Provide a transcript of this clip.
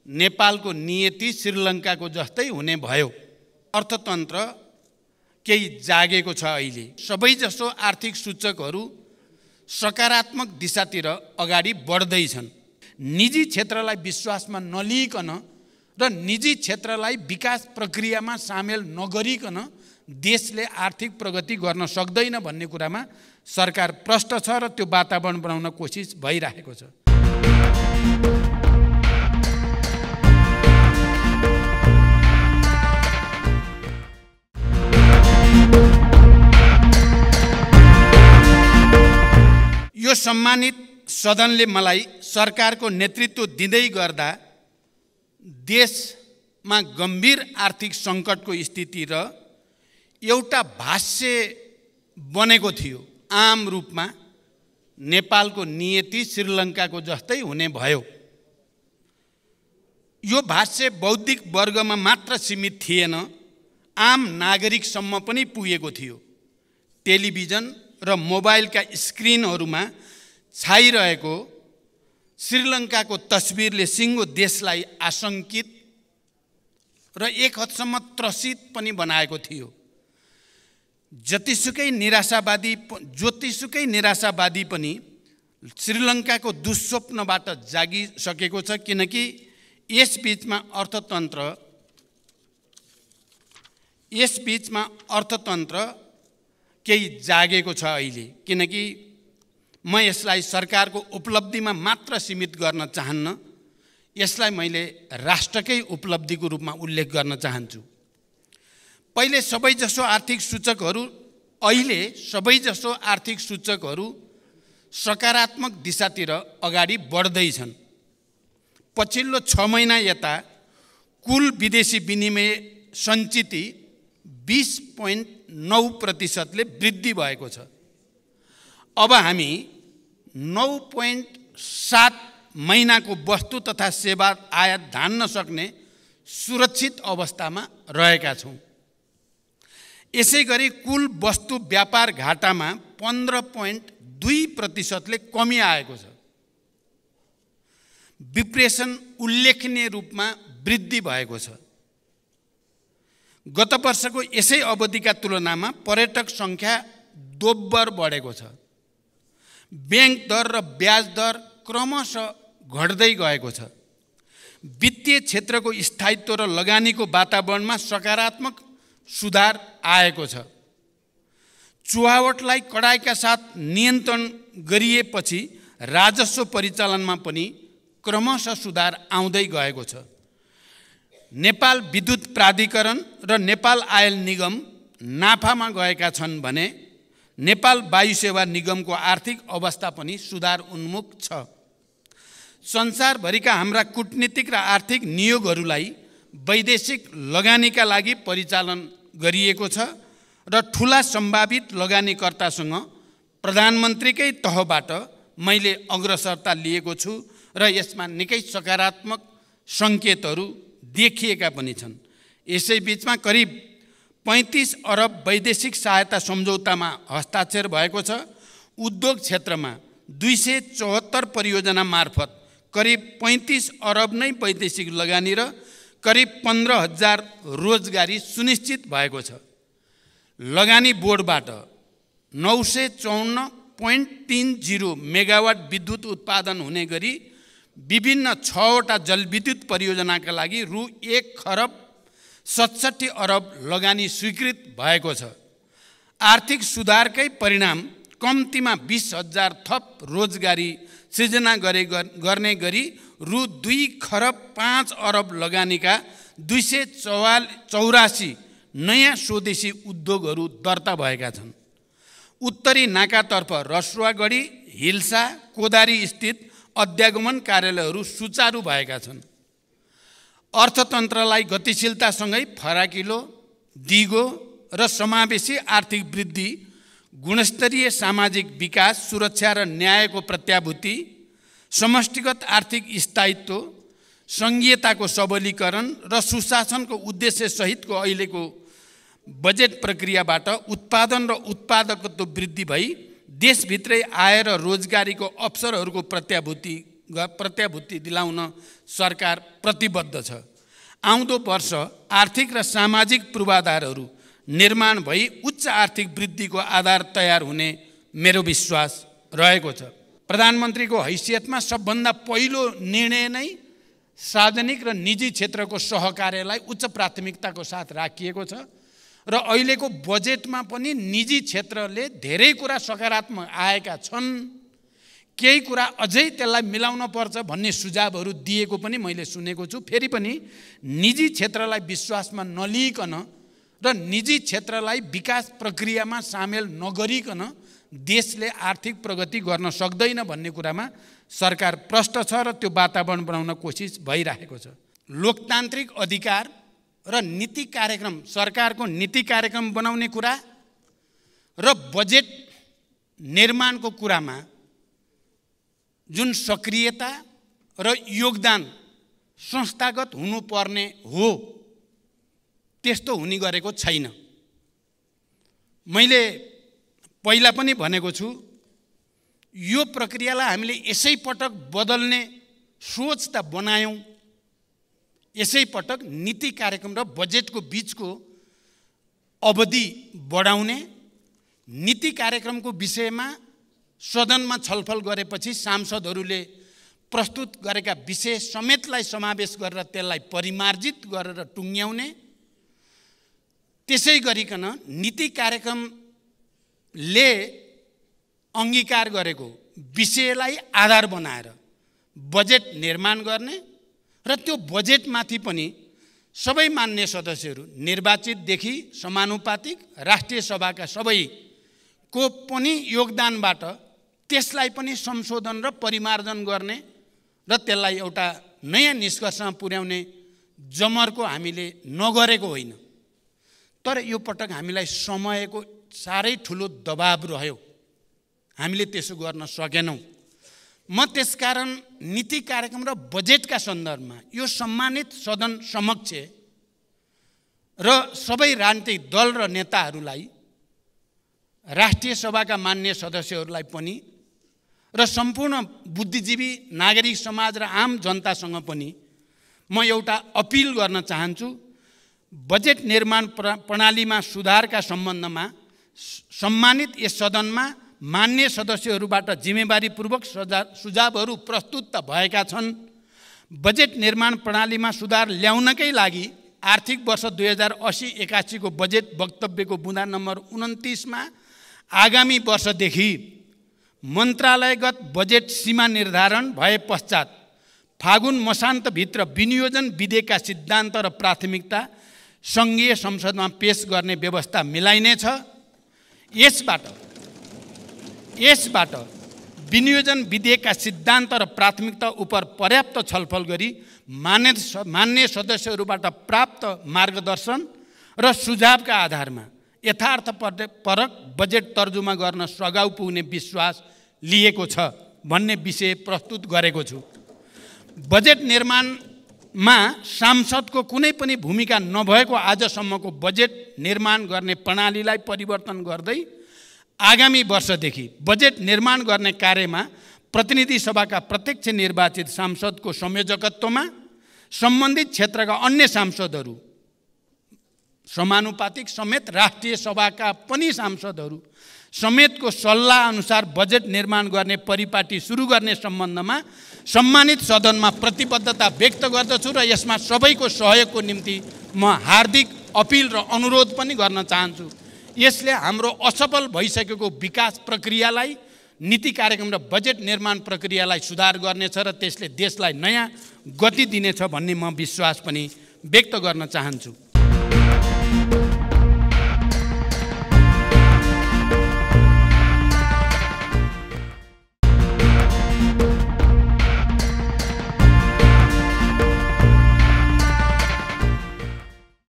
नेपालको नियति श्रीलङ्काको जस्तै हुने भयो। अर्थतन्त्र केही जागेको छ। अहिले सबैजसो आर्थिक सूचकहरू सकारात्मक दिशातिर अगाडि बढ्दैछन्। निजी क्षेत्रलाई विश्वासमा नलिइकन र निजी क्षेत्रलाई विकास प्रक्रियामा सामेल नगरिकन देशले आर्थिक प्रगति गर्न सक्दैन भन्ने कुरामा सरकार प्रष्ट छ र त्यो वातावरण बनाउन कोसिस भइरहेको छ। यो सम्मानित सदनले मलाई सरकारको नेतृत्व दिँदै गर्दा देशमा गम्भीर आर्थिक सङ्कटको स्थिति र एउटा भाष्य बनेको थियो। आम रूपमा नेपालको नियति श्रीलङ्काको जस्तै हुने भयो। यो भाष्य बौद्धिक वर्गमा मात्र सीमित थिएन, आम नागरिकसम्म पनि पुगेको थियो। टेलिभिजन र मोबाइलका स्क्रिनहरूमा छाइरहेको श्रीलङ्काको तस्बिरले सिङ्गो देशलाई आशंकित र एक हदसम्म त्रसित पनि बनाएको थियो। जतिसुकै निराशावादी पनि श्रीलङ्काको दुःस्वप्नबाट जागिसकेको छ, किनकि यस बीचमा अर्थतन्त्र केही जागेको छ। अहिले किनकि म यसलाई सरकारको उपलब्धिमा मात्र सीमित गर्न चाहन्न, यसलाई मैले राष्ट्रकै उपलब्धिको रूपमा उल्लेख गर्न चाहन्छु। अहिले सबैजसो आर्थिक सूचकहरू सकारात्मक दिशातिर अगाडि बढ्दैछन्। पछिल्लो 6 महिना यता कुल विदेशी विनिमय सञ्चिति 20.9% वृद्धि भएको छ। अब हामी 9.7 महिनाको वस्तु तथा सेवा आयात धान्न सक्ने सुरक्षित अवस्थामा रहेका छौँ। यसै गरी कुल वस्तु व्यापार घाटामा 15.2% कमी आएको छ। विप्रेसन उल्लेखनीय रूपमा वृद्धि भएको छ। गत वर्षको यसै अवधिका तुलनामा पर्यटक सङ्ख्या दोब्बर बढेको छ। ब्याङ्क दर र ब्याज दर क्रमशः घट्दै गएको छ। वित्तीय क्षेत्रको स्थायित्व र लगानीको वातावरणमा सकारात्मक सुधार आएको छ। चुहावटलाई कडाइका साथ नियन्त्रण गरिएपछि राजस्व परिचालनमा पनि क्रमशः सुधार आउँदै गएको छ। नेपाल विद्युत प्राधिकरण र नेपाल आयल निगम नाफामा गएका छन् भने नेपाल वायु सेवा निगमको आर्थिक अवस्था पनि सुधार उन्मुख छ। संसारभरिका हाम्रा कूटनीतिक र आर्थिक नियोगहरूलाई वैदेशिक लगानीका लागि परिचालन गरिएको छ र ठुला सम्भावित लगानीकर्तासँग प्रधानमन्त्रीकै तहबाट मैले अग्रसरता लिएको छु र यसमा निकै सकारात्मक सङ्केतहरू देखिएका पनि छन्। यसै बीचमा करिब 35 अरब वैदेशिक सहायता सम्झौतामा हस्ताक्षर भएको छ। उद्योग क्षेत्रमा 274 परियोजना मार्फत करिब 35 अरब नै वैदेशिक लगानी र करिब 15,000 रोजगारी सुनिश्चित भएको छ। लगानी बोर्डबाट 954.30 मेगावाट विद्युत उत्पादन हुने गरी विभिन्न 6वटा जलविद्युत परियोजनाका लागि रु 1,67 खरब लगानी स्वीकृत भएको छ। आर्थिक सुधारकै परिणाम कम्तीमा 20,000 थप रोजगारी सृजना गर्ने गरी रु 2,05 खरब लगानीका 284 नयाँ स्वदेशी उद्योगहरू दर्ता भएका छन्। उत्तरी नाकातर्फ रसुवागढी, हिल्सा, कोदारी स्थित अध्यागमन कार्यालयहरू सुचारू भएका छन्। अर्थतन्त्रलाई गतिशीलतासँगै फराकिलो, दिगो र समावेशी आर्थिक वृद्धि, गुणस्तरीय सामाजिक विकास, सुरक्षा र न्यायको प्रत्याभूति, समष्टिगत आर्थिक स्थायित्व, सङ्घीयताको सबलीकरण र सुशासनको उद्देश्य सहितको अहिलेको बजेट प्रक्रियाबाट उत्पादन र उत्पादकत्व वृद्धि भई देशभित्रै आय र रोजगारीको अवसरहरूको प्रत्याभूति प्रत्याभूति दिलाउन सरकार प्रतिबद्ध छ। आउँदो वर्ष आर्थिक र सामाजिक पूर्वाधारहरू निर्माण भई उच्च आर्थिक वृद्धिको आधार तयार हुने मेरो विश्वास रहेको छ। प्रधानमन्त्रीको हैसियतमा सबभन्दा पहिलो निर्णय नै सार्वजनिक र निजी क्षेत्रको सहकार्यलाई उच्च प्राथमिकताको साथ राखिएको छ र अहिलेको बजेटमा पनि निजी क्षेत्रले धेरै कुरा सकारात्मक आएका छन्। केही कुरा अझै त्यसलाई मिलाउन पर्छ भन्ने सुझावहरू दिएको पनि मैले सुनेको छु। फेरि पनि निजी क्षेत्रलाई विश्वासमा नलिइकन र निजी क्षेत्रलाई विकास प्रक्रियामा सामेल नगरिकन देशले आर्थिक प्रगति गर्न सक्दैन भन्ने कुरामा सरकार प्रष्ट छ र त्यो वातावरण बनाउन कोसिस भइरहेको छ। लोकतान्त्रिक अधिकार र नीति कार्यक्रम, सरकारको नीति कार्यक्रम बनाउने कुरा र बजेट निर्माणको कुरामा जुन सक्रियता र योगदान संस्थागत हुनुपर्ने हो त्यस्तो हुने गरेको छैन। मैले पहिला पनि भनेको छु, यो प्रक्रियालाई हामीले यसै पटक बदल्ने सोच त बनायौँ। यसै पटक नीति कार्यक्रम र बजेटको बीचको अवधि बढाउने, नीति कार्यक्रमको विषयमा सदनमा छलफल गरेपछि सांसदहरूले प्रस्तुत गरेका विषय समेतलाई समावेश गरेर त्यसलाई परिमार्जित गरेर टुङ्ग्याउने, त्यसै गरिकन नीति कार्यक्रमले अङ्गीकार गरेको विषयलाई आधार बनाएर बजेट निर्माण गर्ने र त्यो बजेटमाथि पनि सबै मान्य सदस्यहरू निर्वाचितदेखि समानुपातिक राष्ट्रिय सभाका सबैको पनि योगदानबाट त्यसलाई पनि संशोधन र परिमार्जन गर्ने र त्यसलाई एउटा नयाँ निष्कर्षमा पुर्याउने जमर्को हामीले नगरेको होइन। तर यो पटक हामीलाई समयको साह्रै ठुलो दबाब रह्यो, हामीले त्यसो गर्न सकेनौँ। म त्यसकारण नीति कार्यक्रम र बजेटका सन्दर्भमा यो सम्मानित सदन समक्ष र सबै राजनीतिक दल र नेताहरूलाई, राष्ट्रिय सभाका मान्य सदस्यहरूलाई पनि र सम्पूर्ण बुद्धिजीवी नागरिक समाज र आम जनतासँग पनि म एउटा अपिल गर्न चाहन्छु। बजेट निर्माण प्रणालीमा सुधारका सम्बन्धमा सम्मानित यस सदनमा मान्य सदस्यहरूबाट जिम्मेवारीपूर्वक सुझावहरू प्रस्तुत त भएका छन्। बजेट निर्माण प्रणालीमा सुधार ल्याउनकै लागि आर्थिक वर्ष 2080-81 को बजेट वक्तव्यको बुँदा नम्बर 29 मा आगामी वर्षदेखि मन्त्रालयगत बजेट सीमा निर्धारण भए पश्चात फागुन मसान्तभित्र विनियोजन विधेयकका सिद्धान्त र प्राथमिकता सङ्घीय संसदमा पेश गर्ने व्यवस्था मिलाइनेछ। यसबाट विनियोजन विधेयकका सिद्धान्त र प्राथमिकता उप पर्याप्त छलफल गरी मान्य सदस्यहरूबाट प्राप्त मार्गदर्शन र सुझावका आधारमा यथार्थपरक बजेट तर्जुमा गर्न सघाउ पुग्ने विश्वास लिएको छ भन्ने विषय प्रस्तुत गरेको छु। बजेट निर्माणमा सांसदको कुनै पनि भूमिका नभएको आजसम्मको बजेट निर्माण गर्ने प्रणालीलाई परिवर्तन गर्दै आगामी वर्षदेखि बजेट निर्माण गर्ने कार्यमा प्रतिनिधि सभाका प्रत्यक्ष निर्वाचित सांसदको संयोजकत्वमा सम्बन्धित क्षेत्रका अन्य सांसदहरू समानुपातिक समेत राष्ट्रिय सभाका पनि सांसदहरू समेतको सल्लाह अनुसार बजेट निर्माण गर्ने परिपाटी सुरु गर्ने सम्बन्धमा सम्मानित सदनमा प्रतिबद्धता व्यक्त गर्दछु र यसमा सबैको सहयोगको निम्ति म हार्दिक अपिल र अनुरोध पनि गर्न चाहन्छु। यसले हाम्रो असफल भइसकेको विकास प्रक्रियालाई, नीति कार्यक्रम र बजेट निर्माण प्रक्रियालाई सुधार गर्नेछ र त्यसले देशलाई नयाँ गति दिनेछ भन्ने म विश्वास पनि व्यक्त गर्न चाहन्छु।